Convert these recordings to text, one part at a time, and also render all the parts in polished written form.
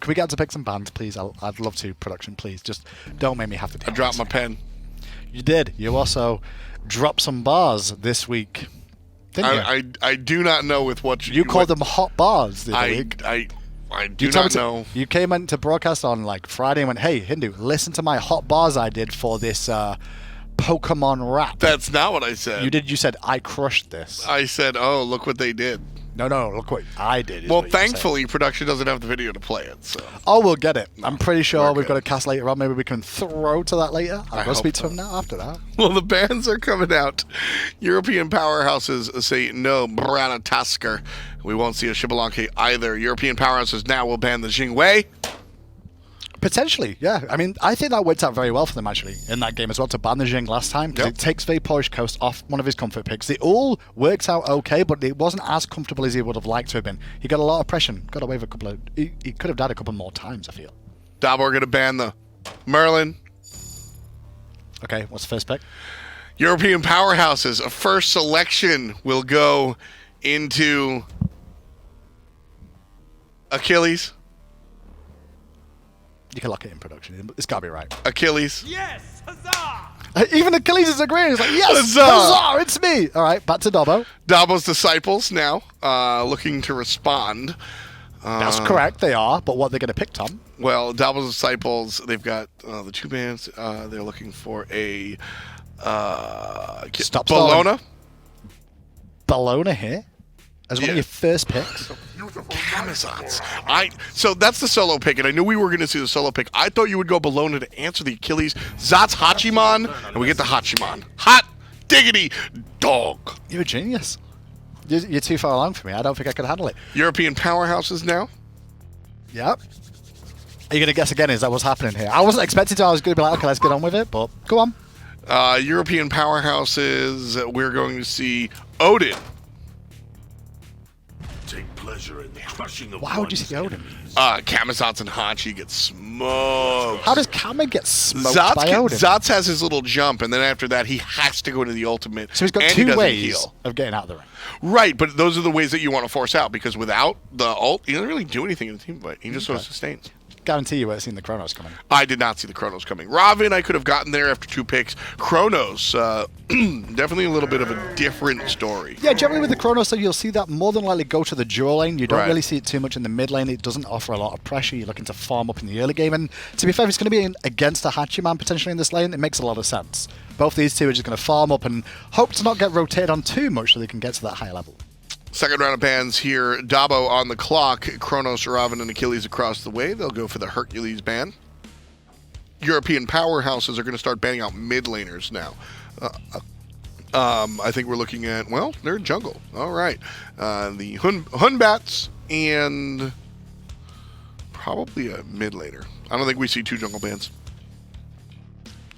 Can we get to pick some bands, please? I'd love to, production, please. Just don't make me have to do I dropped my pen. You did. You also dropped some bars this week, didn't you? I do not know with what you called them hot bars the other week. I do not know. You came in to broadcast on like Friday and went, hey, Hindu, listen to my hot bars I did for this Pokemon rap. That's not what I said. You did. You said, I crushed this. I said, oh, look what they did. No, look what I did. Well, thankfully, production doesn't have the video to play it. So. Oh, we'll get it. I'm pretty sure we've good. got a cast later on. Maybe we can throw to that later. I'll go speak to him now after that. Well, the bans are coming out. European powerhouses say no, Brana Tasker. We won't see a Shibalanke either. European powerhouses now will ban the Jingwei. Potentially, yeah. I mean, I think that worked out very well for them, actually, in that game as well, to ban the Jing last time, because it takes Vaporish Coast off one of his comfort picks. It all worked out okay, but it wasn't as comfortable as he would have liked to have been. He got a lot of pressure, got away with a couple of... He could have died a couple more times, I feel. Dobbo are going to ban the Merlin. Okay, what's the first pick? European powerhouses. A first selection will go into Achilles. You can lock it in production. It's got to be right. Achilles. Yes! Huzzah! Even Achilles is agreeing. He's like, yes! Huzzah! Huzzah! It's me! All right, back to Dobbo. Dobbos Disciples now looking to respond. That's correct, they are. But what they're going to pick, Tom? Well, Dobbos Disciples, they've got the two bands. They're looking for a Stop Bologna. Bologna here? As one of your first picks? Camazotz. So that's the solo pick, and I knew we were going to see the solo pick. I thought you would go Bologna to answer the Achilles. Zotz Hachiman, and we get the Hachiman. Hot diggity dog. You're a genius. You're too far along for me. I don't think I could handle it. European powerhouses now. Yep. Are you going to guess again? Is that what's happening here? I wasn't expecting to. I was going to be like, okay, let's get on with it, but go on. European powerhouses, we're going to see Odin. Take pleasure in the crushing of Why would you see Odin? Camazotz and Hachi get smoked. How does Kama get smoked by Odin? Zotz has his little jump, and then after that, he has to go to the ultimate. So he's got and he two doesn't ways heal. of getting out of the ring. Right, but those are the ways that you want to force out, because without the ult, he doesn't really do anything in the team fight. He just sort of sustains. Guarantee you would have seen the Chronos coming. I did not see the Chronos coming. Ravana, I could have gotten there after 2 picks. Chronos, definitely a little bit of a different story. Yeah, generally with the Chronos, so you'll see that more than likely go to the dual lane. You don't Right. really see it too much in the mid lane. It doesn't offer a lot of pressure. You're looking to farm up in the early game. And to be fair, if it's going to be against a Hachiman potentially in this lane, it makes a lot of sense. Both these two are just going to farm up and hope to not get rotated on too much so they can get to that higher level. Second round of bans here. Dobbo on the clock. Chronos, Ravana, and Achilles across the way. They'll go for the Hercules ban. European powerhouses are going to start banning out mid laners now. I think we're looking at, well, they're jungle. All right. The Hunbats and probably a mid laner. I don't think we see 2 jungle bans.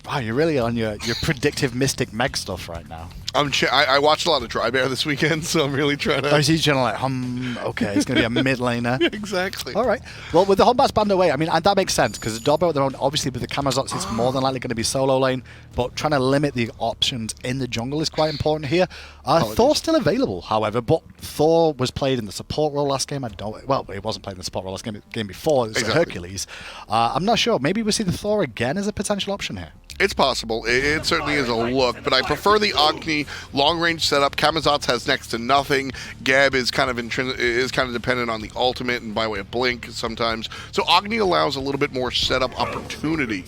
Wow, you're really on your predictive Mystic Meg stuff right now. I watched a lot of Dry Bear this weekend, so I'm really trying to... Oh, so you're generally like, okay, it's going to be a mid laner. Exactly. All right. Well, with the Humbats banned away, I mean, and that makes sense, because Dobbo at their own, obviously with the Camazotz, it's more than likely going to be solo lane, but trying to limit the options in the jungle is quite important here. Thor's still available, however, but Thor was played in the support role last game. Well, he wasn't played in the support role last game before. It was Hercules. I'm not sure. Maybe we'll see the Thor again as a potential option here. It's possible. It certainly is a look, but I prefer the Agni long-range setup. Camazotz has next to nothing. Geb is kind of dependent on the ultimate and by way of blink sometimes. So Agni allows a little bit more setup opportunity.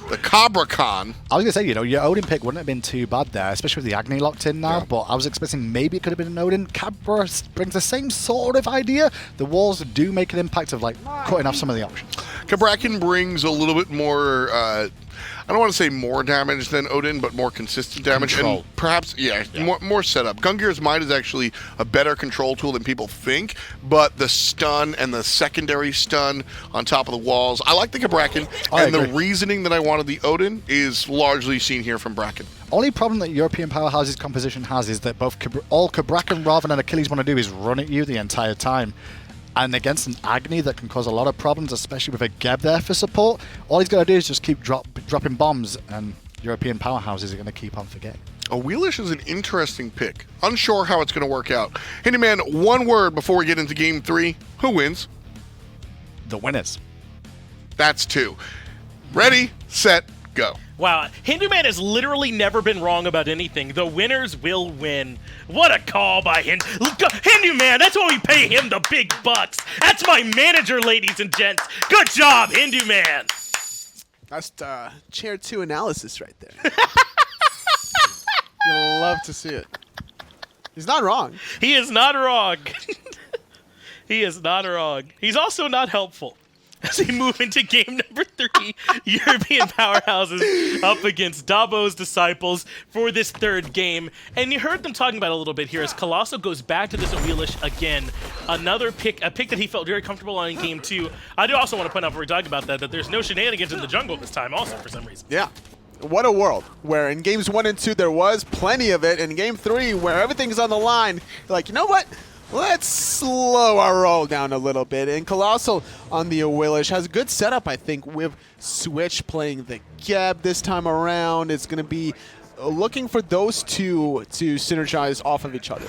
The Cabrakan. I was going to say, your Odin pick wouldn't have been too bad there, especially with the Agni locked in now, but I was expecting maybe it could have been an Odin. Cabra brings the same sort of idea. The walls do make an impact of, cutting off some of the options. Cabrakan brings a little bit more... I don't want to say more damage than Odin, but more consistent damage. Control. And perhaps, more setup. Gungir's Might is actually a better control tool than people think, but the stun and the secondary stun on top of the walls, I like the Cabrakan, and the reasoning that I wanted the Odin is largely seen here from Bracken. Only problem that European Powerhouses composition has is that all Cabrakan, Ravana, and Achilles want to do is run at you the entire time. And against an Agni that can cause a lot of problems, especially with a Geb there for support, all he's got to do is just keep dropping bombs, and European powerhouses are going to keep on forgetting. Awilix is an interesting pick. Unsure how it's going to work out. Handyman, one word before we get into Game 3. Who wins? The winners. That's 2. Ready, set, go. Wow, Hindu Man has literally never been wrong about anything. The winners will win. What a call by Hindu Man. That's why we pay him the big bucks. That's my manager, ladies and gents. Good job, Hindu Man. That's chair 2 analysis right there. You'll love to see it. He's not wrong. He is not wrong. He is not wrong. He's also not helpful. As we move into game number 3, European Powerhouses up against Dobbos Disciples for this 3rd game. And you heard them talking about it a little bit here as Colossxl goes back to this Awilix again. Another pick, a pick that he felt very comfortable on in game 2. I do also want to point out before we talk about that there's no shenanigans in the jungle this time also for some reason. Yeah. What a world, where in games 1 and 2 there was plenty of it, and in game 3 where everything's on the line, you're like, you know what? Let's slow our roll down a little bit. And Colossxl on the Awilix has a good setup, I think, with Switch playing the Geb this time around. It's going to be looking for those two to synergize off of each other.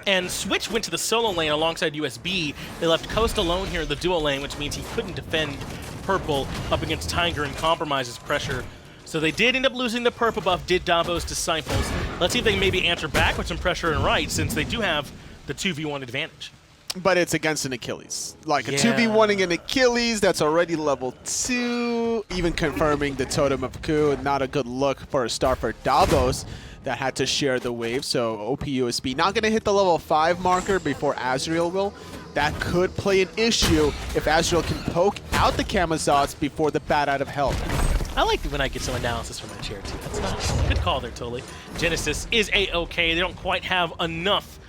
And Switch went to the solo lane alongside USB. They left Coast alone here in the duo lane, which means he couldn't defend Purple up against Tiger and Compromise's pressure. So they did end up losing the purple buff, did Dobbos Disciples. Let's see if they can maybe answer back with some pressure and right, since they do have the 2v1 advantage. But it's against an Achilles. Like a 2v1ing an Achilles that's already level 2, even confirming the Totem of Ku. Not a good look for a start for Dobbos that had to share the wave. So OPUSB not going to hit the level 5 marker before Azrael will. That could play an issue if Azrael can poke out the Camazotz before the bat out of hell. I like when I get some analysis from my chair too. That's nice. Good call there, totally. Genesis is A-OK. They don't quite have enough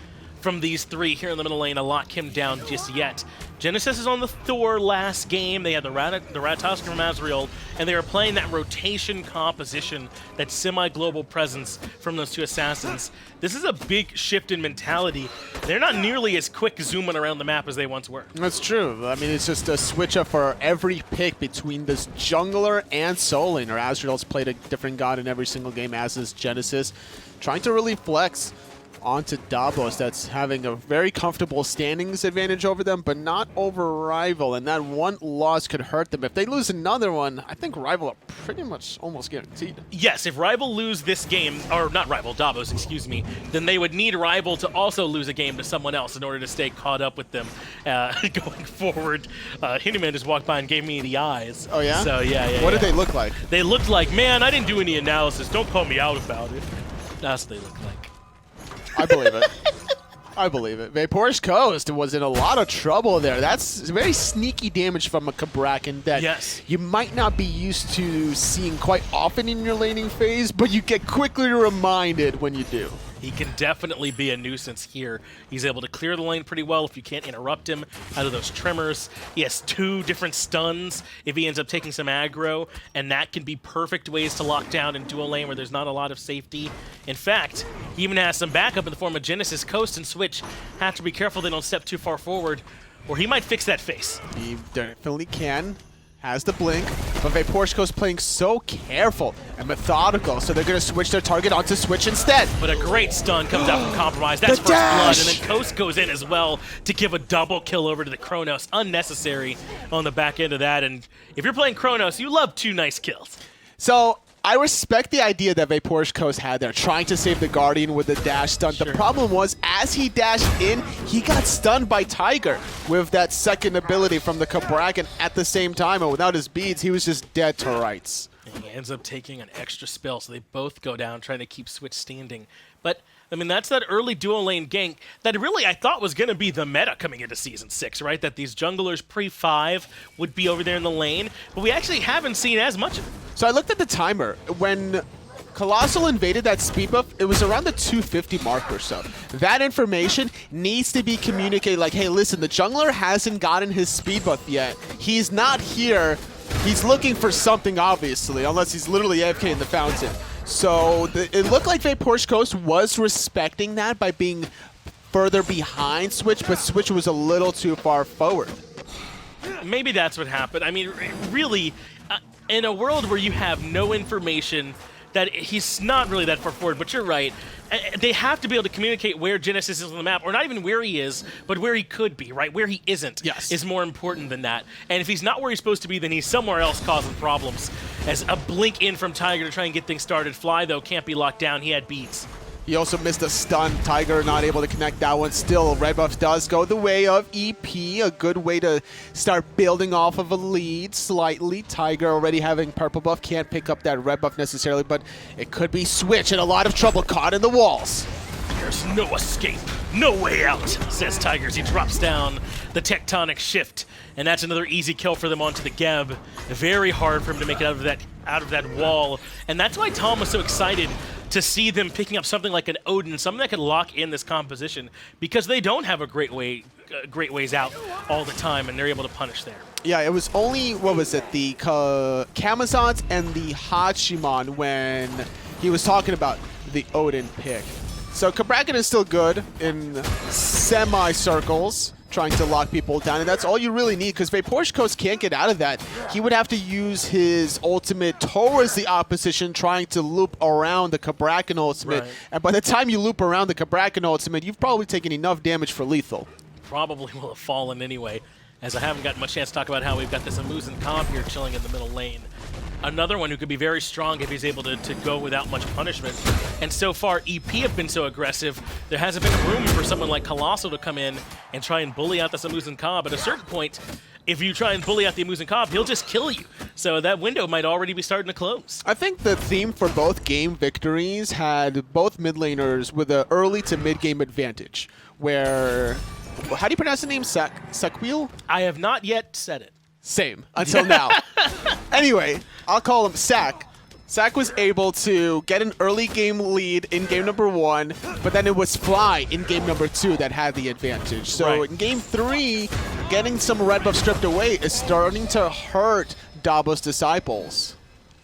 from these 3 here in the middle lane to lock him down just yet. Genesis is on the Thor last game. They had the Ratos from Azrael, and they were playing that rotation composition, that semi-global presence from those 2 assassins. This is a big shift in mentality. They're not nearly as quick zooming around the map as they once were. That's true. I mean, it's just a switch up for every pick between this jungler and soul laner. Azrael's played a different god in every single game, as is Genesis, trying to really flex onto Dobbos, that's having a very comfortable standings advantage over them, but not over Rival, and that one loss could hurt them. If they lose another one, I think Rival are pretty much almost guaranteed. Yes, if Rival lose this game, or not Rival, Dobbos, excuse me, then they would need Rival to also lose a game to someone else in order to stay caught up with them going forward. Hinduman just walked by and gave me the eyes. Oh, yeah? So, yeah. What did they look like? They looked like, man, I didn't do any analysis. Don't call me out about it. That's what they looked like. I believe it. I believe it. Vapor's Coast was in a lot of trouble there. That's very sneaky damage from a Cabrakan that you might not be used to seeing quite often in your laning phase, but you get quickly reminded when you do. He can definitely be a nuisance here. He's able to clear the lane pretty well if you can't interrupt him out of those tremors. He has 2 different stuns if he ends up taking some aggro, and that can be perfect ways to lock down in dual lane where there's not a lot of safety. In fact, he even has some backup in the form of Genesis. Coast and Switch have to be careful they don't step too far forward, or he might fix that face. He definitely can. Has the blink, but Vapor's Coast playing so careful and methodical, so they're going to switch their target onto Switch instead. But a great stun comes out from Compromise. That's first blood, and then Coast goes in as well to give a double kill over to the Chronos. Unnecessary on the back end of that, and if you're playing Chronos, you love 2 nice kills. So I respect the idea that Vapor's Coast had there, trying to save the Guardian with the dash stun. Sure. The problem was, as he dashed in, he got stunned by Tiger with that second ability from the Cabrakan at the same time, and without his beads, he was just dead to rights. And he ends up taking an extra spell, so they both go down, trying to keep Switch standing. But, I mean, that's that early dual lane gank that really I thought was going to be the meta coming into Season 6, right? That these junglers pre-5 would be over there in the lane, but we actually haven't seen as much of it. So I looked at the timer. When Colossxl invaded that speed buff, it was around the 250 mark or so. That information needs to be communicated like, hey, listen, the jungler hasn't gotten his speed buff yet. He's not here. He's looking for something, obviously, unless he's literally AFK in the fountain. So it looked like Vapor's Coast was respecting that by being further behind Switch, but Switch was a little too far forward. Maybe that's what happened. I mean, really, in a world where you have no information that he's not really that far forward, but you're right. They have to be able to communicate where Genesis is on the map, or not even where he is, but where he could be, right? Where he isn't is more important than that. And if he's not where he's supposed to be, then he's somewhere else causing problems. As a blink in from Tiger to try and get things started. Fly, though, can't be locked down. He had beats. He also missed a stun. Tiger not able to connect that one. Still, red buff does go the way of EP. A good way to start building off of a lead slightly. Tiger already having purple buff. Can't pick up that red buff necessarily, but it could be Switch in a lot of trouble. Caught in the walls. There's no escape, no way out, says Tiger as he drops down the tectonic shift. And that's another easy kill for them onto the Geb. Very hard for him to make it out of that wall. And that's why Tom was so excited to see them picking up something like an Odin, something that could lock in this composition, because they don't have a great ways out all the time, and they're able to punish there. Yeah, it was only, what was it, the Camazotz and the Hachiman when he was talking about the Odin pick. So Cabrakan is still good in semi-circles, trying to lock people down, and that's all you really need, because Vaporshkos can't get out of that. He would have to use his ultimate towards the opposition, trying to loop around the Cabrakan ultimate, and by the time you loop around the Cabrakan ultimate, you've probably taken enough damage for lethal. Probably will have fallen anyway, as I haven't gotten much chance to talk about how we've got this Muzen comp here chilling in the middle lane. Another one who could be very strong if he's able to go without much punishment. And so far, EP have been so aggressive, there hasn't been room for someone like Colossxl to come in and try and bully out this Muzen Cobb. At a certain point, if you try and bully out the Muzen Cobb, he'll just kill you. So that window might already be starting to close. I think the theme for both game victories had both mid laners with an early to mid game advantage, where, how do you pronounce the name? Sacuille? I have not yet said it. Same, until now. Anyway, I'll call him Sac. Sac was able to get an early game lead in game number 1, but then it was Fly in game number 2 that had the advantage. So in game 3, getting some red buff stripped away is starting to hurt Dobbos Disciples.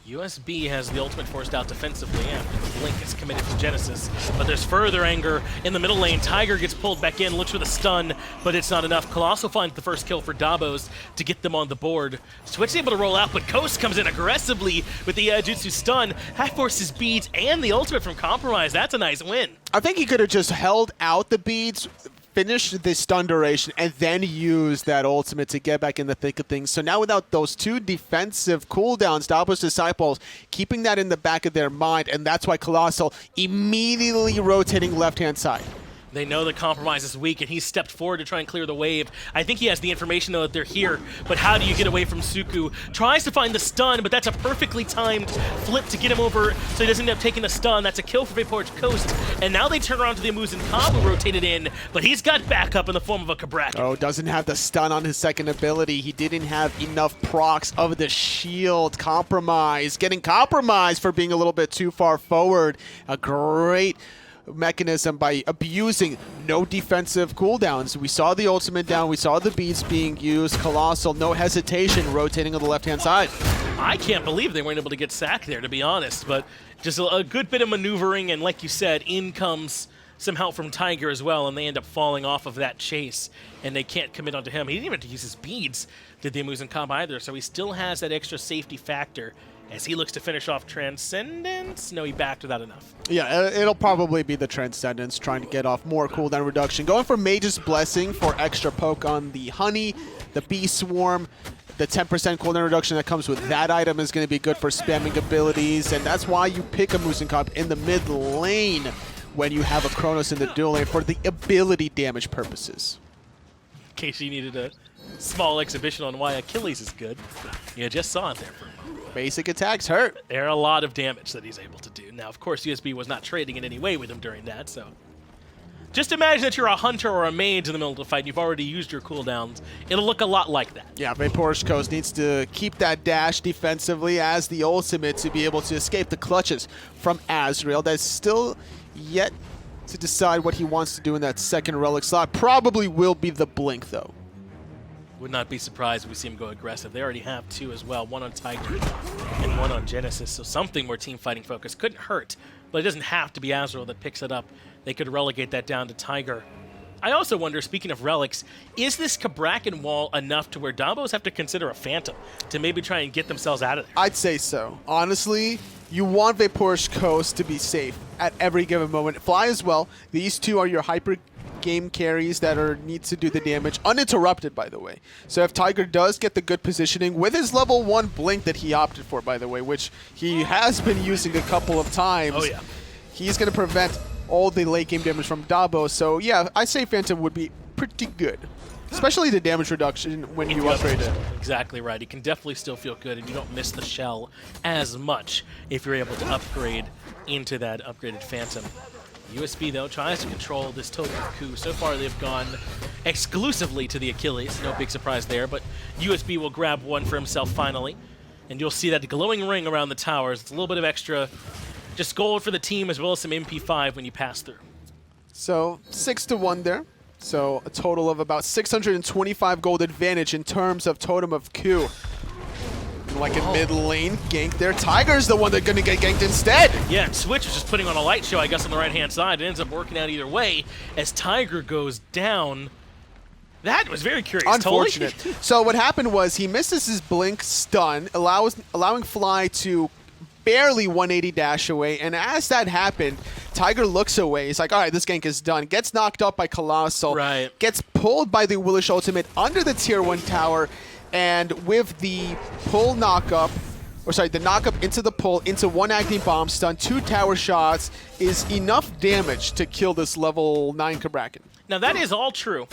USB has the ultimate forced out defensively, and Blink is committed to Genesis. But there's further anger in the middle lane. Tiger gets pulled back in, looks for the stun, but it's not enough. Colossxl finds the first kill for Dobbos to get them on the board. Switch able to roll out, but Coast comes in aggressively with the Jutsu stun. Half forces beads and the ultimate from Compromise. That's a nice win. I think he could have just held out the beads, finished the stun duration, and then use that ultimate to get back in the thick of things. So now without those 2 defensive cooldowns, Dobbos Disciples keeping that in the back of their mind, and that's why Colossxl immediately rotating left-hand side. They know the Compromise is weak, and he stepped forward to try and clear the wave. I think he has the information, though, that they're here, but how do you get away from Suku? Tries to find the stun, but that's a perfectly timed flip to get him over so he doesn't end up taking the stun. That's a kill for Vaporwatch Coast, and now they turn around to the Muzen Cobb, who rotated in, but he's got backup in the form of a Cabrakan. Oh, doesn't have the stun on his second ability. He didn't have enough procs of the shield. Compromise, getting compromised for being a little bit too far forward. A great mechanism by abusing no defensive cooldowns. We saw the ultimate down, we saw the beats being used. Colossxl, no hesitation, rotating on the left-hand side. I can't believe they weren't able to get sacked there, to be honest, but just a good bit of maneuvering, and like you said, in comes some help from Tiger as well, and they end up falling off of that chase, and they can't commit onto him. He didn't even have to use his beads, did the Muzen Cobb either, so he still has that extra safety factor as he looks to finish off Transcendence. No, he backed without enough. Yeah, it'll probably be the Transcendence, trying to get off more cooldown reduction. Going for Mage's Blessing for extra poke on the Honey, the Bee Swarm. The 10% cooldown reduction that comes with that item is going to be good for spamming abilities, and that's why you pick a Muzen Cobb in the mid lane when you have a Chronos in the dual lane for the ability damage purposes. In case you needed a small exhibition on why Achilles is good, you just saw it there for a moment. Basic attacks hurt. There are a lot of damage that he's able to do. Now, of course, USB was not trading in any way with him during that, so just imagine that you're a hunter or a mage in the middle of the fight and you've already used your cooldowns. It'll look a lot like that. Yeah, Vaporshkos needs to keep that dash defensively as the ultimate to be able to escape the clutches from Azrael. That's still yet to decide what he wants to do in that second relic slot. Probably will be the blink, though. Would not be surprised if we see him go aggressive. They already have 2 as well, 1 on Tiger and 1 on Genesis, so something more team fighting focus couldn't hurt, but it doesn't have to be Azrael that picks it up. They could relegate that down to Tiger. I also wonder, speaking of relics, is this Cabrakan wall enough to where Dobbos have to consider a Phantom to maybe try and get themselves out of there? I'd say so. Honestly, You want Vaporizhkost to be safe at every given moment. Fly as well. These two are your hyper game carries that need to do the damage, uninterrupted, by the way. So if Tiger does get the good positioning with his level 1 blink that he opted for, by the way, which he has been using a couple of times, Oh, yeah. he's going to prevent all the late game damage from Dobbos. So yeah, I say Phantom would be pretty good. Especially the damage reduction when you upgrade it. Exactly right. You can definitely still feel good, and you don't miss the shell as much if you're able to upgrade into that upgraded Phantom. USB, though, tries to control this total coup. So far, they've gone exclusively to the Achilles. No big surprise there, but USB will grab one for himself finally. And you'll see that glowing ring around the towers. It's a little bit of extra just gold for the team, as well as some MP5 when you pass through. So 6-1 there. So a total of about 625 gold advantage in terms of Totem of Coup. Like a mid lane gank there. Tiger's the one that's going to get ganked instead. Yeah, and Switch was just putting on a light show, I guess, on the right-hand side. It ends up working out either way as Tiger goes down. That was very curious. Unfortunate. Totally. So what happened was he misses his blink stun, allowing Fly to barely 180 dash away, and as that happened, Tiger looks away. He's like, all right, this gank is done. Gets knocked up by Colossxl. Right. Gets pulled by the Awilix ultimate under the tier 1 tower, and with the pull knockup, or sorry, the knockup into the pull, into 1 Agni bomb stun, 2 tower shots, is enough damage to kill this level 9 Cabrakan. Now, that is all true.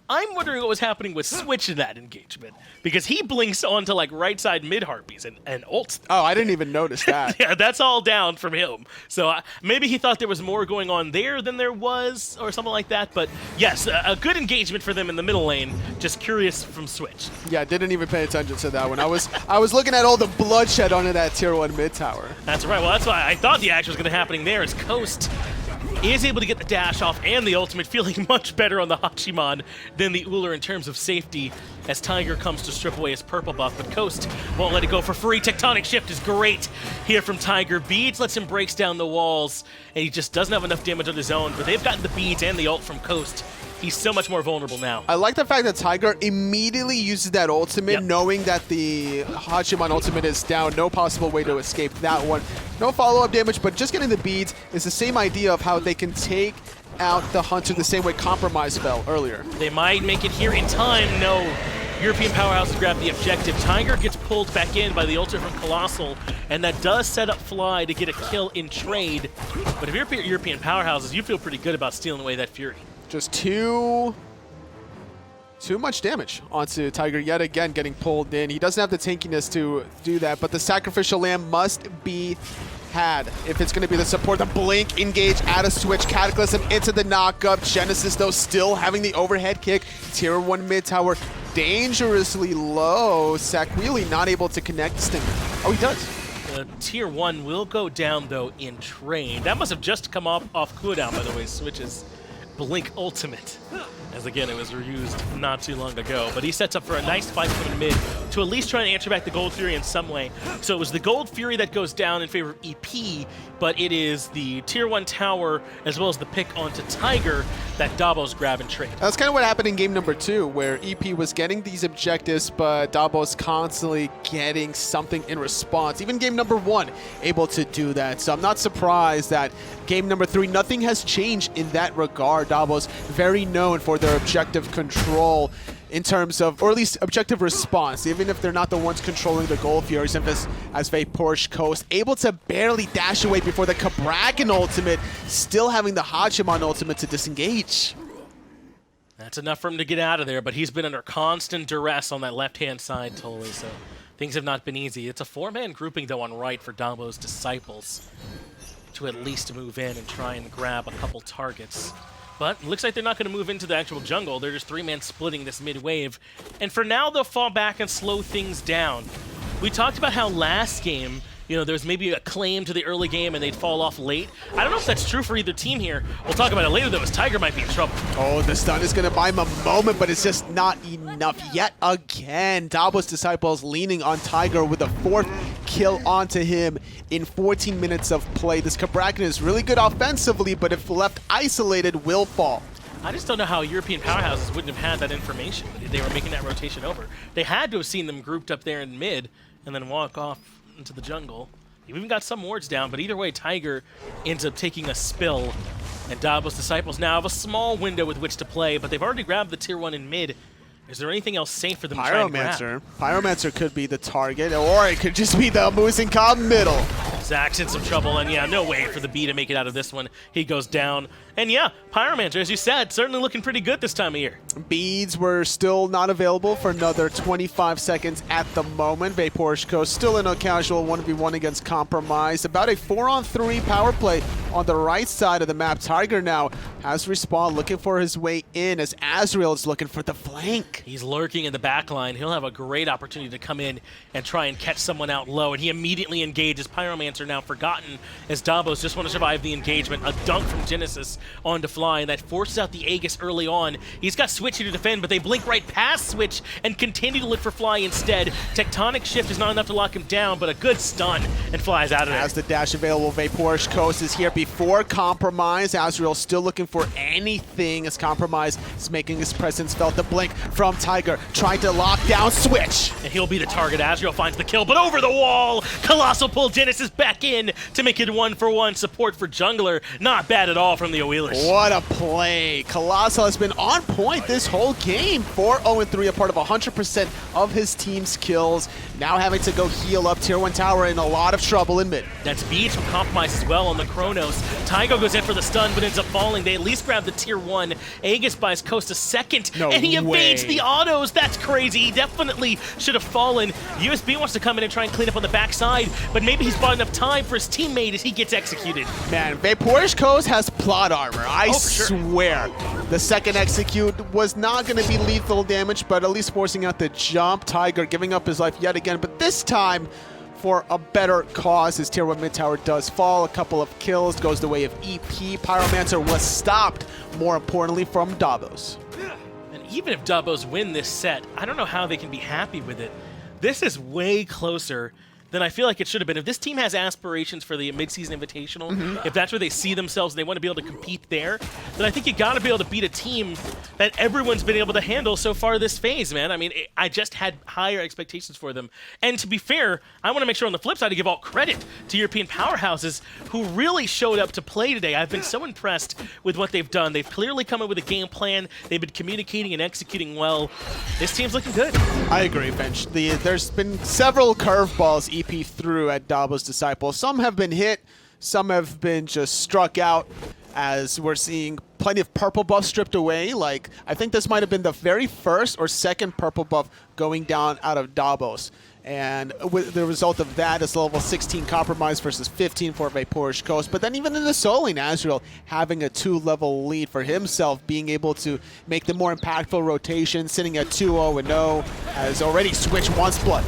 I'm wondering what was happening with Switch in that engagement, because he blinks onto like right side mid harpies and ults. Oh, I didn't even notice that. Yeah, that's all down from him. So maybe he thought there was more going on there than there was, or something like that. But yes, a good engagement for them in the middle lane. Just curious from Switch. Yeah, didn't even pay attention to that one. I was looking at all the bloodshed onto that tier 1 mid tower. That's right. Well, that's why I thought the action was going to happen there. As Coast is able to get the dash off and the ultimate, feeling much better on the Hachiman than the Uller in terms of safety as Tiger comes to strip away his purple buff, but Coast won't let it go for free. Tectonic Shift is great here from Tiger. Beads lets him breaks down the walls, and he just doesn't have enough damage on his own, but they've gotten the beads and the ult from Coast. He's so much more vulnerable now. I like the fact that Tiger immediately uses that ultimate, knowing that the Hachiman ultimate is down. No possible way to escape that one. No follow-up damage, but just getting the beads is the same idea of how they can take out the Hunter the same way Compromise fell earlier. They might make it here in time. No. European Powerhouses grab the objective. Tiger gets pulled back in by the ultimate from Colossxl, and that does set up Fly to get a kill in trade. But if you're European Powerhouses, you feel pretty good about stealing away that Fury. Just too much damage onto Tiger yet again, getting pulled in. He doesn't have the tankiness to do that, but the Sacrificial Lamb must be had if it's going to be the support. The blink, engage, add a switch, Cataclysm into the knockup. Genesis, though, still having the overhead kick. Tier 1 mid tower dangerously low. Sacuille not able to connect Stinger. Oh, he does. Tier 1 will go down, though, in trade. That must have just come off cooldown, by the way, Switch's Blink ultimate. As again, it was reused not too long ago. But he sets up for a nice fight coming mid to at least try and answer back the Gold Fury in some way. So it was the Gold Fury that goes down in favor of EP, but it is the Tier 1 tower as well as the pick onto Tiger that Dobbos grab and trade. That's kind of what happened in game number 2, where EP was getting these objectives, but Dobbos constantly getting something in response. Even game number 1, able to do that. So I'm not surprised that game number 3, nothing has changed in that regard. Dobbos very known for their objective control in terms of, or at least objective response, even if they're not the ones controlling the Gold Furies, as Vaporizhkost able to barely dash away before the Cabrakan ultimate, still having the Hachiman ultimate to disengage. That's enough for him to get out of there, but he's been under constant duress on that left-hand side, totally, so things have not been easy. It's a 4-man grouping, though, on right for Dobbos Disciples to at least move in and try and grab a couple targets. But it looks like they're not going to move into the actual jungle. They're just 3-man splitting this mid-wave. And for now, they'll fall back and slow things down. We talked about how last game, you know, there was maybe a claim to the early game and they'd fall off late. I don't know if that's true for either team here. We'll talk about it later, though, as Tiger might be in trouble. Oh, the stun is going to buy him a moment, but it's just not enough yet again. Dobbos Disciples leaning on Tiger with a 4th kill onto him in 14 minutes of play. This Cabrakan is really good offensively, but if left isolated, will fall. I just don't know how European Powerhouses wouldn't have had that information. They were making that rotation over. They had to have seen them grouped up there in mid and then walk off into the jungle. You've even got some wards down, but either way, Tiger ends up taking a spill. And Dobbos Disciples now have a small window with which to play, but they've already grabbed the tier 1 in mid. Is there anything else safe for them to try and grab? Pyromancer could be the target, or it could just be the Muzen middle. Zach's in some trouble, and yeah, no way for the B to make it out of this one. He goes down. And yeah, Pyromancer, as you said, certainly looking pretty good this time of year. Beads were still not available for another 25 seconds at the moment. Vaporishko still in a casual 1v1 against Compromize. About a 4-on-3 power play on the right side of the map. Tiger now has respawn, looking for his way in as Azrael is looking for the flank. He's lurking in the back line. He'll have a great opportunity to come in and try and catch someone out low, and he immediately engages. Pyromancer now forgotten as Dobbos just want to survive the engagement. A dunk from Genesis onto Fly, and that forces out the Aegis early on. He's got Switch here to defend, but they blink right past Switch and continue to look for Fly instead. Tectonic Shift is not enough to lock him down, but a good stun, and Fly's out of there. As the dash available, Vaporishko is here before Compromise. Azrael still looking for anything as Compromise is making his presence felt. The blink from Tiger, trying to lock down Switch. And he'll be the target. Azrael finds the kill, but over the wall! Colossxl pull Genesis back in to make it 1-for-1 support for Jungler. Not bad at all from the Awilix. What a play. Colossxl has been on point this whole game. 4-0-3, a part of 100% of his team's kills. Now having to go heal up tier 1 tower, in a lot of trouble in mid. That's Beach from Compromise as well on the Chronos. Tygo goes in for the stun, but ends up falling. They at least grab the tier 1. Aegis buys Coast a second, and he evades the autos. That's crazy. He definitely should have fallen. USB wants to come in and try and clean up on the backside, but maybe he's bought enough time for his teammate as he gets executed. Man, Vaporishko has plot armor. I sure. swear. The second execute was not going to be lethal damage, but at least forcing out the jump. Tiger giving up his life yet again, but this time for a better cause. His tier 1 mid tower does fall. A couple of kills, goes the way of EP. Pyromancer was stopped, more importantly, from Dobbos. And even if Dobbos win this set, I don't know how they can be happy with it. This is way closer than I feel like it should have been. If this team has aspirations for the mid-season invitational, if that's where they see themselves and they want to be able to compete there, then I think you got to be able to beat a team that everyone's been able to handle so far this phase, man. I mean, I just had higher expectations for them. And to be fair, I want to make sure on the flip side to give all credit to European powerhouses who really showed up to play today. I've been so impressed with what they've done. They've clearly come up with a game plan. They've been communicating and executing well. This team's looking good. I agree, Finch. There's been several curveballs EP through at Dobbos Disciples. Some have been hit, some have been just struck out, as we're seeing plenty of purple buff stripped away. Like, I think this might have been the very first or second purple buff going down out of Dobbos. And with the result of that is level 16 Compromise versus 15 for Vaporishko. But then even in the solo lane, Azrael having a 2-level lead for himself, being able to make the more impactful rotation, sitting at 2-0-0, has already switched once blood.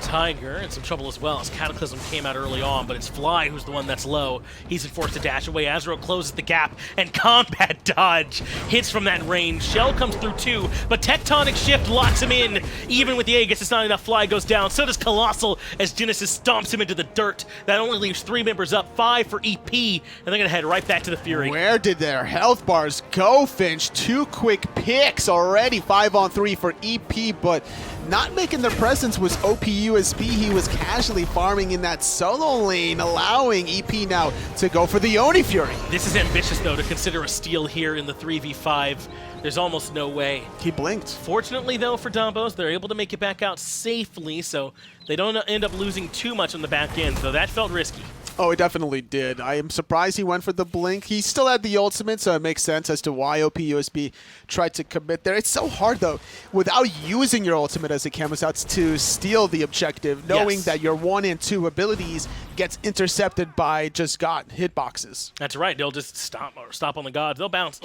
Tiger in some trouble as well as Cataclysm came out early on, but it's Fly who's the one that's low. He's forced to dash away. Azrael closes the gap, and combat dodge hits from that range. Shell comes through too, but Tectonic Shift locks him in. Even with the Aegis, it's not enough. Fly goes down. So does Colossxl as Genesis stomps him into the dirt. That only leaves 3 members up, 5 for EP, and they're going to head right back to the Fury. Where did their health bars go, Finch? 2 quick picks already. 5-on-3 for EP, but not making their presence was OPUSB. He was casually farming in that solo lane, allowing EP now to go for the Oni Fury. This is ambitious, though, to consider a steal here in the 3v5. There's almost no way. He blinked. Fortunately, though, for Dobbos, they're able to make it back out safely, so they don't end up losing too much on the back end, though that felt risky. Oh, it definitely did. I am surprised he went for the blink. He still had the ultimate, so it makes sense as to why OPUSB tried to commit there. It's so hard, though, without using your ultimate as a Camazotz to steal the objective, knowing that your 1 and 2 abilities gets intercepted by just God hitboxes. That's right. They'll just stop on the gods. They'll bounce,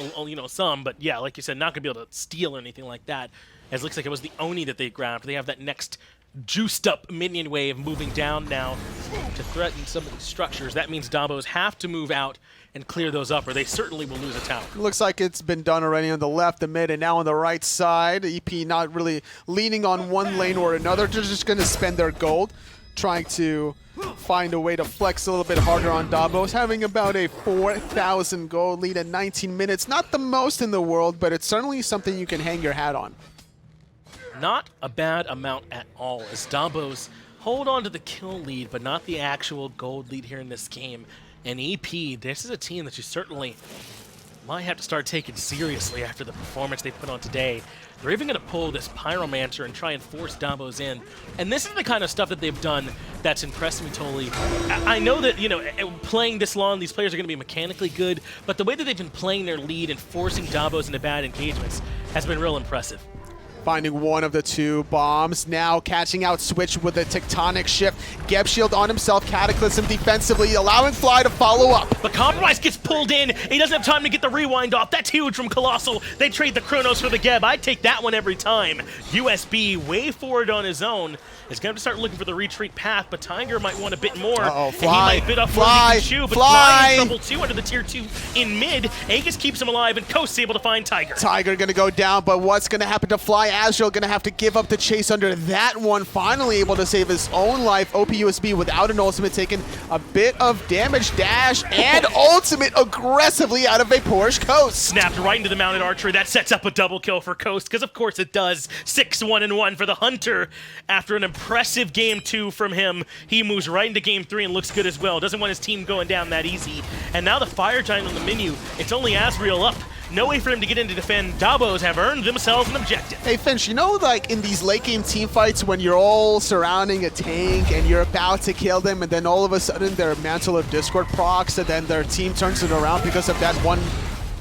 some, but yeah, like you said, not going to be able to steal or anything like that. As it looks like it was the Oni that they grabbed. They have that next juiced up minion wave moving down now to threaten some of these structures. That means Dobbos have to move out and clear those up, or they certainly will lose a tower. Looks like it's been done already on the left, the mid, and now on the right side. EP not really leaning on one lane or another. They're just going to spend their gold, trying to find a way to flex a little bit harder on Dobbos, having about a 4,000 gold lead in 19 minutes. Not the most in the world, but it's certainly something you can hang your hat on. Not a bad amount at all, as Dobbos hold on to the kill lead, but not the actual gold lead here in this game. And EP, this is a team that you certainly might have to start taking seriously after the performance they put on today. They're even going to pull this Pyromancer and try and force Dobbos in. And this is the kind of stuff that they've done that's impressed me totally. I know that, you know, playing this long, these players are going to be mechanically good, but the way that they've been playing their lead and forcing Dobbos into bad engagements has been real impressive. Finding one of the two bombs, now catching out Switch with a tectonic shift. Geb shield on himself, Cataclysm defensively, allowing Fly to follow up. But Compromise gets pulled in. He doesn't have time to get the rewind off. That's huge from Colossxl. They trade the Chronos for the Geb. I'd take that one every time. USB way forward on his own. Is going to start looking for the retreat path, but Tiger might want a bit more. Uh-oh, Fly. And he might bit off Fly. More than he can chew, but Fly in trouble too under the tier 2 in mid. Aegis keeps him alive, and Coast's able to find Tiger. Tiger going to go down, but what's going to happen to Fly? Azrael going to have to give up the chase under that one. Finally able to save his own life. OPUSB without an ultimate, taking a bit of damage. Dash and ultimate aggressively out of Vaporish Coast. Snapped right into the mounted archery. That sets up a double kill for Coast, because of course it does. 6-1-1 for the Hunter. After an impressive game 2 from him, he moves right into game 3 and looks good as well. Doesn't want his team going down that easy. And now the Fire Giant on the menu. It's only Azrael up. No way for him to get in to defend. Dobbos have earned themselves an objective. Hey Finch, you know, like in these late game team fights when you're all surrounding a tank and you're about to kill them, and then all of a sudden their Mantle of Discord procs, and then their team turns it around because of that one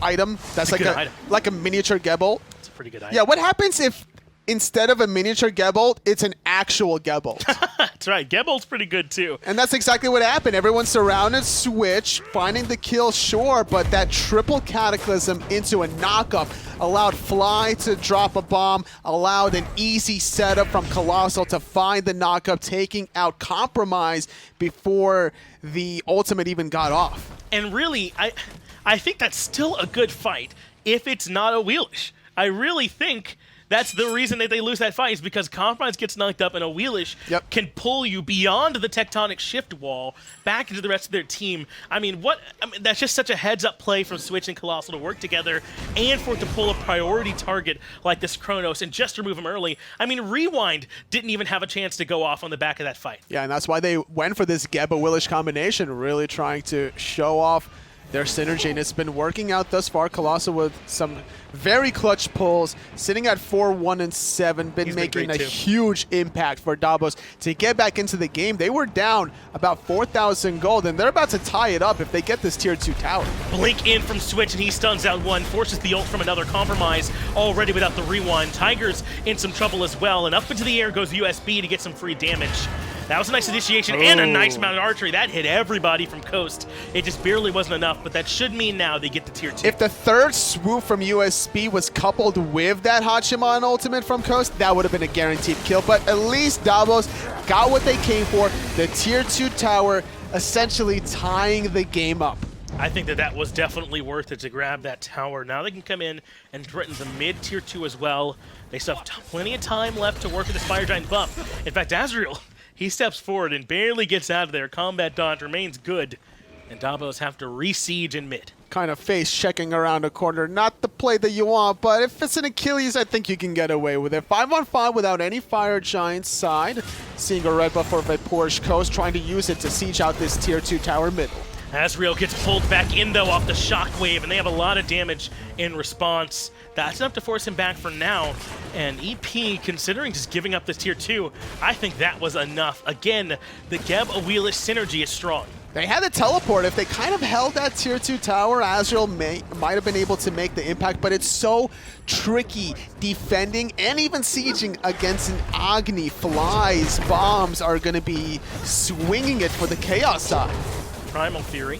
item that's like a miniature Gebbolt. It's a pretty good item. Yeah, what happens if instead of a miniature Gebbolt, it's an actual Gebbolt? That's right. Gebbolt's pretty good too. And that's exactly what happened. Everyone surrounded Switch, finding the kill, sure, but that triple Cataclysm into a knockup allowed Fly to drop a bomb, allowed an easy setup from Colossxl to find the knockup, taking out Compromise before the ultimate even got off. And really, I think that's still a good fight if it's not Awilix. I really think that's the reason that they lose that fight, is because Compromise gets knocked up and Awilix can pull you beyond the tectonic shift wall back into the rest of their team. I mean, that's just such a heads-up play from Switch and Colossxl to work together and for it to pull a priority target like this Chronos and just remove him early. I mean, Rewind didn't even have a chance to go off on the back of that fight. Yeah, and that's why they went for this Geb-Awilix combination, really trying to show off their synergy, and it's been working out thus far. Colossxl with some very clutch pulls, sitting at 4-1-7, been making a huge impact for Dobbos to get back into the game. They were down about 4,000 gold, and they're about to tie it up if they get this tier 2 tower. Blink in from Switch, and he stuns out one, forces the ult from another Compromise, already without the rewind. Tiger's in some trouble as well, and up into the air goes USB to get some free damage. That was a nice initiation and a nice mounted archery. That hit everybody from Coast. It just barely wasn't enough, but that should mean now they get to tier 2. If the third swoop from USB was coupled with that Hachiman ultimate from Coast, that would have been a guaranteed kill. But at least Dobbos got what they came for, the tier 2 tower, essentially tying the game up. I think that was definitely worth it to grab that tower. Now they can come in and threaten the mid tier 2 as well. They still have plenty of time left to work with this Fire Giant buff. In fact, Azrael, he steps forward and barely gets out of there. Combat dodge remains good, and Dobbos have to re-siege in mid. Kind of face checking around a corner. Not the play that you want, but if it's an Achilles, I think you can get away with it. 5-on-5 without any Fire Giant side. Seeing a red buff for Vaporish Coast, trying to use it to siege out this tier 2 tower middle. Azrael gets pulled back in, though, off the shockwave, and they have a lot of damage in response. That's enough to force him back for now. And EP, considering just giving up this tier 2, I think that was enough. Again, the Geb-Awilix synergy is strong. They had a teleport. If they kind of held that tier 2 tower, Azrael might have been able to make the impact, but it's so tricky defending and even sieging against an Agni. Flies, bombs are going to be swinging it for the Chaos side. Primal Fury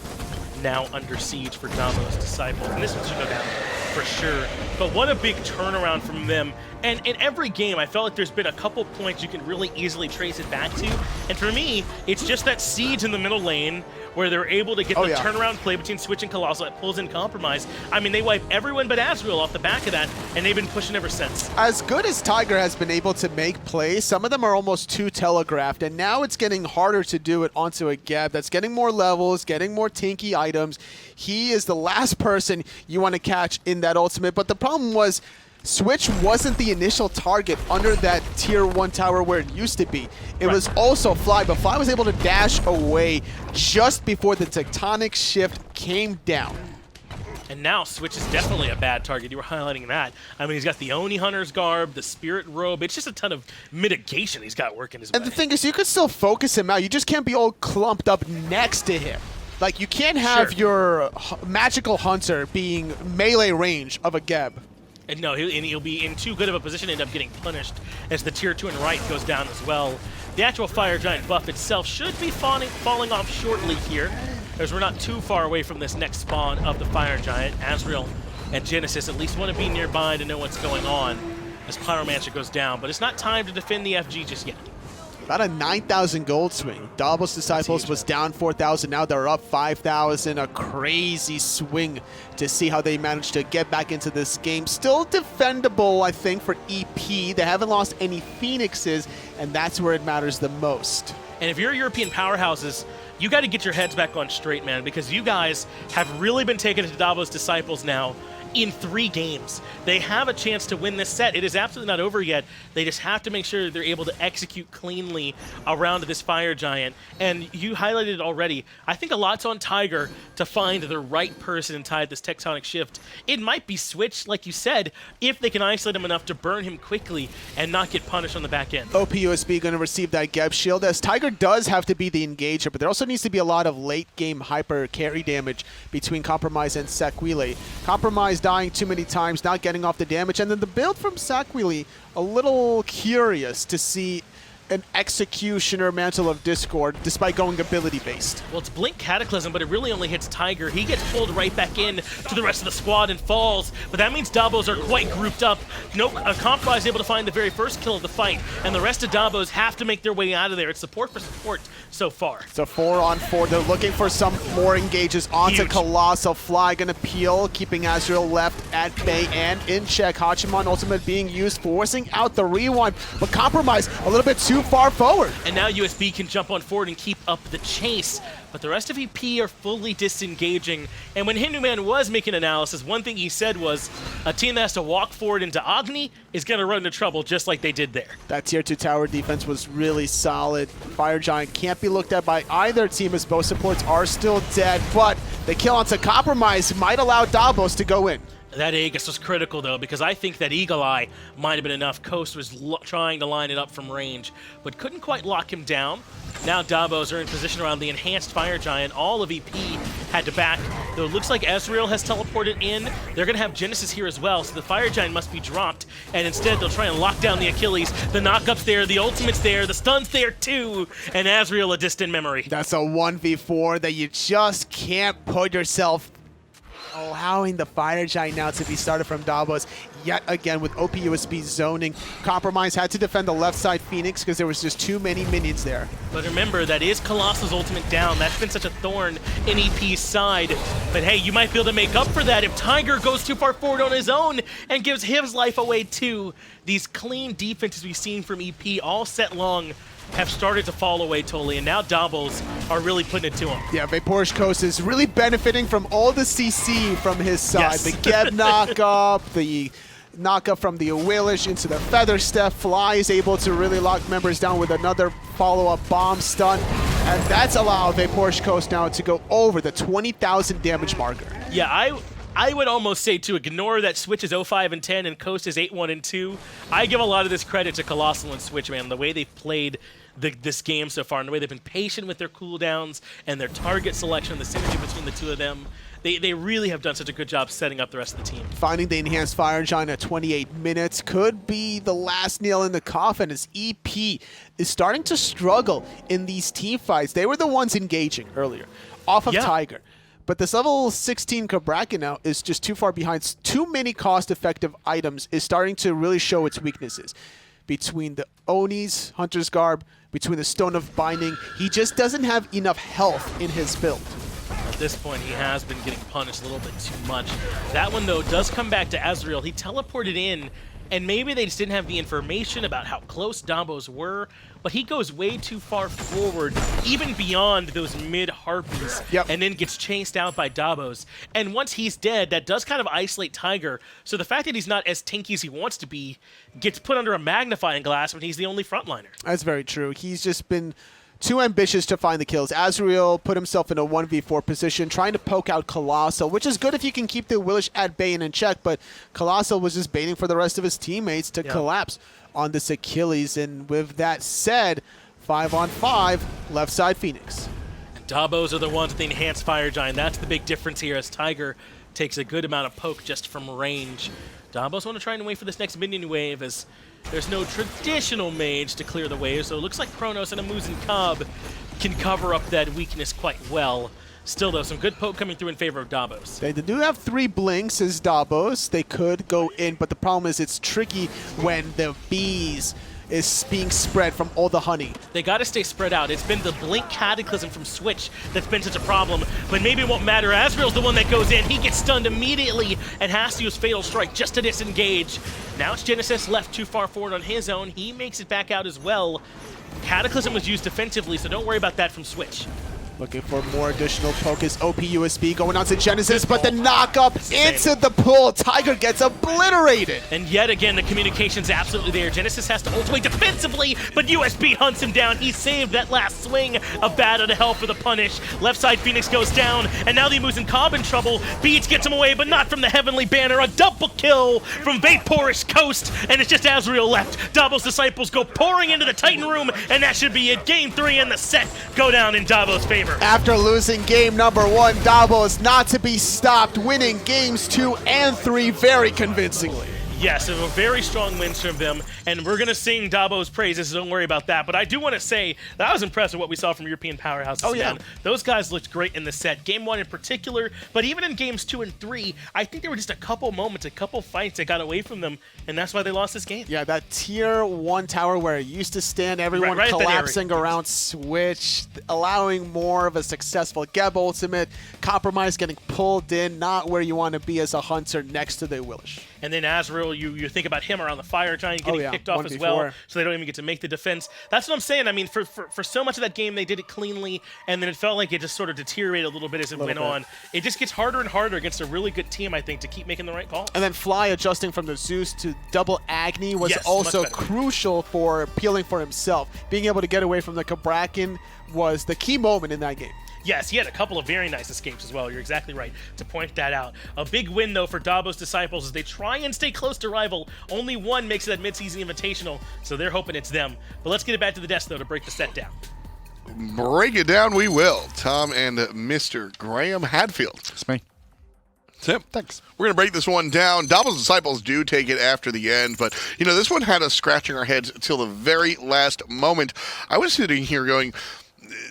now under siege for Dobbos Disciples, and this one should go down for sure. But what a big turnaround from them. And in every game, I felt like there's been a couple points you can really easily trace it back to. And for me, it's just that siege in the middle lane where they're able to get the turnaround play between Switch and Colossxl that pulls in Compromise. I mean, they wipe everyone but Azrael off the back of that, and they've been pushing ever since. As good as Tiger has been able to make plays, some of them are almost too telegraphed, and now it's getting harder to do it onto a Geb that's getting more levels, getting more tanky items. He is the last person you want to catch in that ultimate, but the problem was Switch wasn't the initial target under that tier 1 tower where it used to be. It was also Fly, but Fly was able to dash away just before the tectonic shift came down. And now Switch is definitely a bad target. You were highlighting that. I mean, he's got the Oni Hunter's Garb, the Spirit Robe. It's just a ton of mitigation he's got working his way. And the thing is, you could still focus him out. You just can't be all clumped up next to him. Like, you can't have your magical hunter being melee range of a Geb. And no, he'll be in too good of a position to end up getting punished as the tier 2 and right goes down as well. The actual Fire Giant buff itself should be falling off shortly here, as we're not too far away from this next spawn of the Fire Giant. Azrael and Genesis at least want to be nearby to know what's going on as Pyromancer goes down, but it's not time to defend the FG just yet. About a 9,000 gold swing. Dobbos Disciples was down 4,000. Now they're up 5,000. A crazy swing to see how they managed to get back into this game. Still defendable, I think, for EP. They haven't lost any Phoenixes, and that's where it matters the most. And if you're European powerhouses, you got to get your heads back on straight, man, because you guys have really been taking it to Dobbos Disciples now in 3 games. They have a chance to win this set. It is absolutely not over yet. They just have to make sure they're able to execute cleanly around this Fire Giant. And you highlighted it already. I think a lot's on Tiger to find the right person inside this tectonic shift. It might be Switch, like you said, if they can isolate him enough to burn him quickly and not get punished on the back end. OPUSB going to receive that Geb shield, as Tiger does have to be the engager, but there also needs to be a lot of late game hyper carry damage between Compromize and Sacuille. Compromise dying too many times, not getting off the damage, and then the build from Sacuille, a little curious to see an Executioner Mantle of Discord, despite going ability-based. Well, it's Blink Cataclysm, but it really only hits Tiger. He gets pulled right back in to the rest of the squad and falls, but that means Dobbos are quite grouped up. Compromise able to find the very first kill of the fight, and the rest of Dobbos have to make their way out of there. It's support for support so far. So 4-on-4, they're looking for some more engages onto Colossxl. Fly gonna peel, keeping Azrael left at bay and in check. Hachiman ultimate being used, forcing out the rewind, but Compromise a little bit too far forward. And now USB can jump on forward and keep up the chase, but the rest of EP are fully disengaging. And when Hinduman was making analysis, one thing he said was a team that has to walk forward into Agni is going to run into trouble just like they did there. That tier 2 tower defense was really solid. Fire Giant can't be looked at by either team as both supports are still dead, but the kill onto Compromise might allow Dobbos to go in. That Aegis was critical, though, because I think that Eagle Eye might have been enough. Coast was trying to line it up from range, but couldn't quite lock him down. Now Dobbos are in position around the enhanced Fire Giant. All of EP had to back, though it looks like Azrael has teleported in. They're going to have Genesis here as well, so the Fire Giant must be dropped, and instead they'll try and lock down the Achilles. The knockup's there, the ultimate's there, the stun's there too, and Azrael a distant memory. That's a 1v4 that you just can't put yourself allowing the Fire Giant now to be started from Dobbos yet again with OPUSB zoning. Compromise had to defend the left side Phoenix because there was just too many minions there. But remember, that is Colossxl's ultimate down. That's been such a thorn in EP's side. But hey, you might be able to make up for that if Tiger goes too far forward on his own and gives his life away too. These clean defenses we've seen from EP all set long have started to fall away totally, and now Dobbos are really putting it to him. Yeah, Vaporish Coast is really benefiting from all the CC from his side. Yes. The Geb knockup, the knockup from the Awilix into the Feather Step. Fly is able to really lock members down with another follow-up bomb stun, and that's allowed Vaporish Coast now to go over the 20,000 damage marker. Yeah, I would almost say to ignore that Switch is 0-5 and 10 and Coast is 8-1 and 2. I give a lot of this credit to Colossxl and Switch, man. The way they've played this game so far and the way they've been patient with their cooldowns and their target selection, the synergy between the two of them. They really have done such a good job setting up the rest of the team. Finding the enhanced Fire Giant at 28 minutes could be the last nail in the coffin as EP is starting to struggle in these team fights. They were the ones engaging earlier off of Tiger. But this level 16 Cabrakan now is just too far behind. Too many cost-effective items is starting to really show its weaknesses. Between the Oni's Hunter's Garb, between the Stone of Binding, he just doesn't have enough health in his build. At this point, he has been getting punished a little bit too much. That one, though, does come back to Azrael. He teleported in and maybe they just didn't have the information about how close Dobbos were, but he goes way too far forward, even beyond those mid-harpies, and then gets chased out by Dobbos. And once he's dead, that does kind of isolate Tiger, so the fact that he's not as tanky as he wants to be gets put under a magnifying glass when he's the only frontliner. That's very true. He's just been too ambitious to find the kills. Azrael put himself in a 1v4 position, trying to poke out Colossxl, which is good if you can keep the Awilix at bay and in check, but Colossxl was just baiting for the rest of his teammates to collapse on this Achilles. And with that said, 5-on-5, left side Phoenix. And Dobbos are the ones with the enhanced fire giant. That's the big difference here, as Tiger takes a good amount of poke just from range. Dobbos want to try and wait for this next minion wave, as there's no traditional mage to clear the wave, so it looks like Chronos and a Muzen Cobb can cover up that weakness quite well. Still, though, some good poke coming through in favor of Dobbos. They do have 3 blinks as Dobbos. They could go in, but the problem is it's tricky when the bees is being spread from all the honey. They got to stay spread out. It's been the blink cataclysm from Switch that's been such a problem, but maybe it won't matter. Azrael's the one that goes in. He gets stunned immediately and has to use Fatal Strike just to disengage. Now it's Genesis left too far forward on his own. He makes it back out as well. Cataclysm was used defensively, so don't worry about that from Switch. Looking for more additional focus. OPUSB going on to Genesis, but the knock up into the pull. Tiger gets obliterated. And yet again, the communication's absolutely there. Genesis has to ultimate defensively, but USB hunts him down. He saved that last swing of Bad out of Hell for the punish. Left side Phoenix goes down, and now the Muzen Cobb in trouble. Beats gets him away, but not from the Heavenly Banner. A double kill from Vaporish Coast, and it's just Azrael left. Dobbos Disciples go pouring into the Titan room, and that should be it. Game 3 and the set go down in Dobbos' favor. After losing game number 1, Dobbos not to be stopped, winning games 2 and 3 very convincingly. Yes, it was very strong wins from them, and we're going to sing Dobbos' praises, so don't worry about that. But I do want to say that I was impressed with what we saw from European Powerhouses. Oh, yeah. Man. Those guys looked great in the set. Game 1 in particular, but even in games 2 and 3, I think there were just a couple moments, a couple fights that got away from them, and that's why they lost this game. Yeah, that tier 1 tower where it used to stand, everyone right collapsing around Switch, allowing more of a successful Geb ultimate, Compromize getting pulled in, not where you want to be as a hunter next to the Awilix. And then Azrael, you think about him around the fire giant getting picked off as well, so they don't even get to make the defense. That's what I'm saying. I mean, for so much of that game, they did it cleanly, and then it felt like it just sort of deteriorated a little bit as it went on. It just gets harder and harder against a really good team, I think, to keep making the right call. And then Fly adjusting from the Zeus to double Agni was also crucial for peeling for himself. Being able to get away from the Cabrakan was the key moment in that game. Yes, he had a couple of very nice escapes as well. You're exactly right to point that out. A big win, though, for Dobbos Disciples as they try and stay close to rival. Only one makes it that mid-season invitational, so they're hoping it's them. But let's get it back to the desk, though, to break the set down. Break it down we will. Tom and Mr. Graham Hadfield. It's me. Tim, thanks. We're going to break this one down. Dobbos Disciples do take it after the end, but, you know, this one had us scratching our heads till the very last moment. I was sitting here going,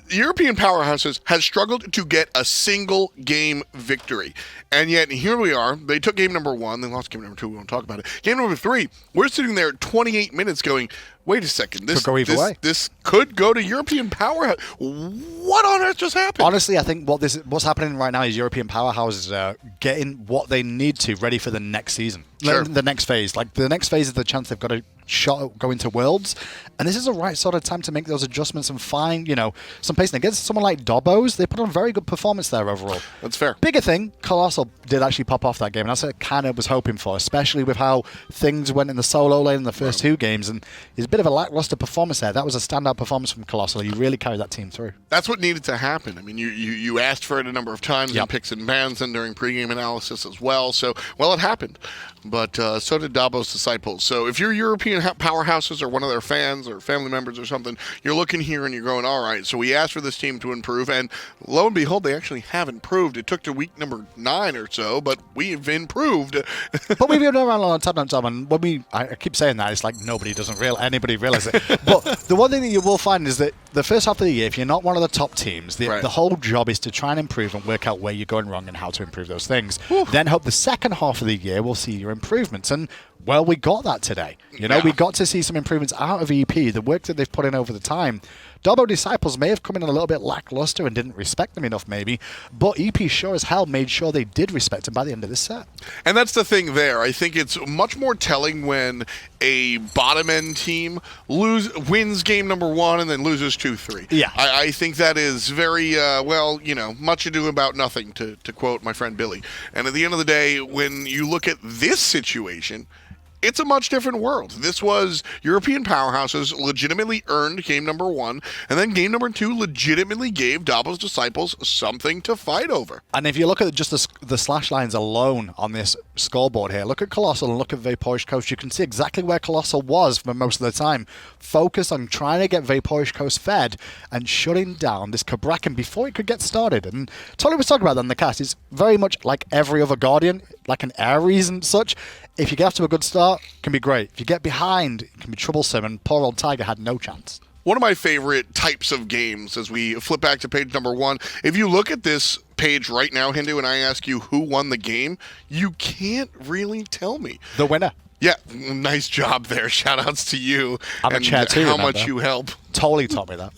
European Powerhouses has struggled to get a single game victory. And yet, here we are. They took game number 1. They lost game number 2. We won't talk about it. Game number 3, we're sitting there 28 minutes going, wait a second. This could go to European Powerhouse. What on earth just happened? Honestly, I think what's happening right now is European Powerhouses are getting what they need to ready for the next season. Sure. The next phase. Like, the next phase is the chance they've got a shot at going to Worlds. And this is the right sort of time to make those adjustments and find, you know, some pace. And against someone like Dobbos, they put on a very good performance there overall. That's fair. Bigger thing, Colossxl did actually pop off that game. And that's what I kind of was hoping for, especially with how things went in the solo lane in the first 2 games. And he's a bit of a lackluster performance there. That was a standout performance from Colossxl. He really carried that team through. That's what needed to happen. I mean, you asked for it a number of times in picks and bans and during pregame analysis as well. So, well, it happened. But so did Dobbos Disciples. So if you're European Powerhouses or one of their fans or family members or something, you're looking here and you're going, all right, so we asked for this team to improve. And lo and behold, they actually have improved. It took to week number 9 or so, but we've improved. But we've been around a long time, and when I keep saying that, it's like anybody realize it. But the one thing that you will find is that the first half of the year, if you're not one of the top teams, the whole job is to try and improve and work out where you're going wrong and how to improve those things. Then hope the second half of the year we'll see your improvements. And Well, we got that today. You know, Yeah. we got to see some improvements out of EP, the work that they've put in over the time. Dobbos Disciples may have come in a little bit lackluster and didn't respect them enough, maybe, but EP sure as hell made sure they did respect them by the end of this set. And that's the thing there. I think it's much more telling when a bottom-end team wins game number 1 and then loses 2-3. Yeah. I think that is very, well, you know, much ado about nothing, to quote my friend Billy. And at the end of the day, when you look at this situation, it's a much different world. This was European Powerhouses legitimately earned game number 1, and then game number 2 legitimately gave Dobbos Disciples something to fight over. And if you look at just the slash lines alone on this scoreboard here, look at Colossxl and look at Vaporish Coast, you can see exactly where Colossxl was for most of the time. Focused on trying to get Vaporish Coast fed and shutting down this Cabrakan before it could get started. And Tolly was talking about that in the cast. It's very much like every other Guardian, like an Ares and such. If you get off to a good start, it can be great. If you get behind, it can be troublesome, and poor old Tiger had no chance. One of my favorite types of games, as we flip back to page number 1, if you look at this page right now, Hindu, and I ask you who won the game, you can't really tell me. The winner. Yeah, nice job there. Shout-outs to you. I'm a chair too, how remember? much you help. Totally taught me that.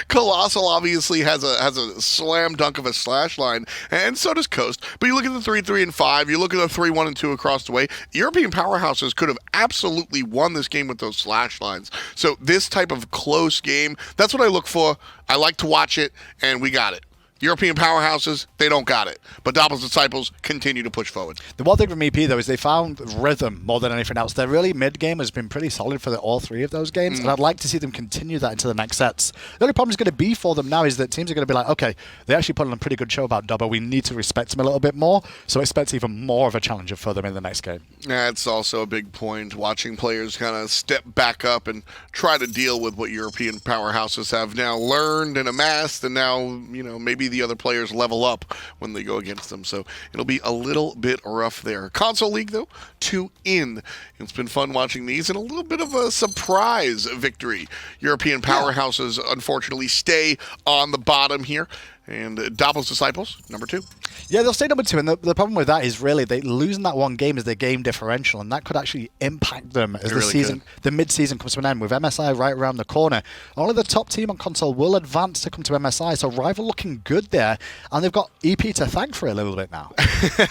Colossxl obviously has a slam dunk of a slash line, and so does Coast. But you look at the 3-3 and 5, you look at the 3-1 and 2 across the way. European Powerhouses could have absolutely won this game with those slash lines. So this type of close game, that's what I look for. I like to watch it, and we got it. European Powerhouses, they don't got it. But Dobbos Disciples continue to push forward. The one thing from EP, though, is they found rhythm more than anything else. Their really mid-game has been pretty solid for all 3 of those games, and I'd like to see them continue that into the next sets. The only problem is going to be for them now is that teams are going to be like, okay, they actually put on a pretty good show about Dobbo. We need to respect them a little bit more, so expect even more of a challenger for them in the next game. That's also a big point, watching players kind of step back up and try to deal with what European Powerhouses have now learned and amassed, and now, you know, maybe the other players level up when they go against them. So it'll be a little bit rough there. Console League, though, 2 in. It's been fun watching these, and a little bit of a surprise victory. European Powerhouses, unfortunately, stay on the bottom here. And Dobbos Disciples, number 2. Yeah, they'll stay number 2, and the problem with that is really they losing that one game is their game differential, and that could actually impact them as the mid-season comes to an end with MSI right around the corner. Only the top team on console will advance to come to MSI, so Rival looking good there, and they've got EP to thank for it a little bit now.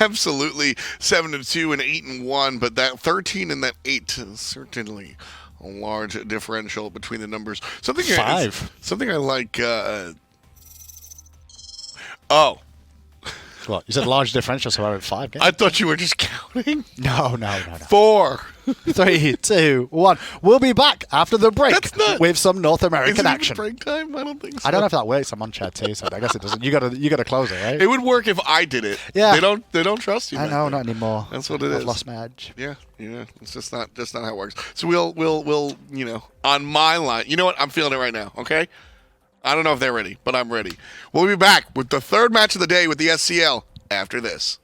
Absolutely, 7-2 and 8-1, but that 13 and that 8 is certainly a large differential between the numbers. 5. Something I like. Oh. What? You said large differential, so I went 5 games. I thought you were just counting. No. 4. 3, 2, 1. We'll be back after the break with some North American action. Break time? I don't think so. I don't know if that works. I'm on chat too, so I guess it doesn't. You gotta close it, right? It would work if I did it. Yeah. They don't trust you. I know, not anymore. That's what it I've is. lost my edge. Yeah. It's just not how it works. So we'll you know, on my line. You know what? I'm feeling it right now. Okay. I don't know if they're ready, but I'm ready. We'll be back with the third match of the day with the SCL after this.